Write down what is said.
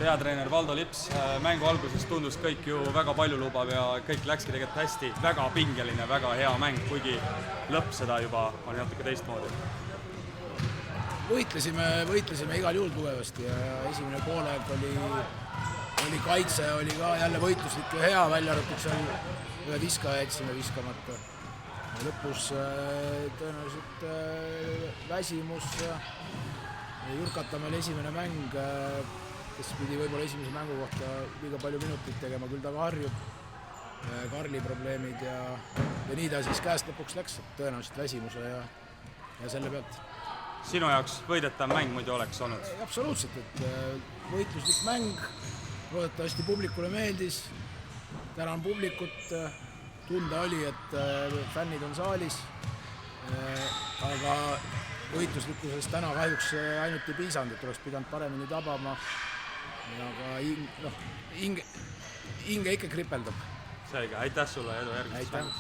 Peatreener Valdo Lips, mängu alguses tundus kõik ju väga palju lubav ja kõik läkski tegelikult hästi, väga pingeline, väga hea mäng, kuigi lõpp seda juba on natuke teistmoodi. Võitlesime igal juhul tugevasti ja esimene poolaeg oli kaitse, oli ka jälle võitluslik ja hea, välja arvatud seal ühe viskaja jätsime viskamata. Lõpus tõenäoliselt väsimus ja Jurkata meil esimene mäng, kes pidi võib-olla esimese mängu kohta liiga palju minutit tegema, küll ta ka harjub, Karli probleemid ja nii ta siis käest lõpuks läks, tõenäoliselt väsimuse ja selle pealt. Sinu jaoks võidetav mäng muidu oleks olnud? Absoluutselt, et võitluslik mäng, loodetavasti publikule meeldis, tänan publikut, tunda oli, et fännid on saalis, aga võitluslikkusest täna kahjuks ainult ei piisanud, et oleks pidanud paremini tabama, aga hinge ikka kripeldab. Selge, aitäh sulle, edu järgmiseks mängus!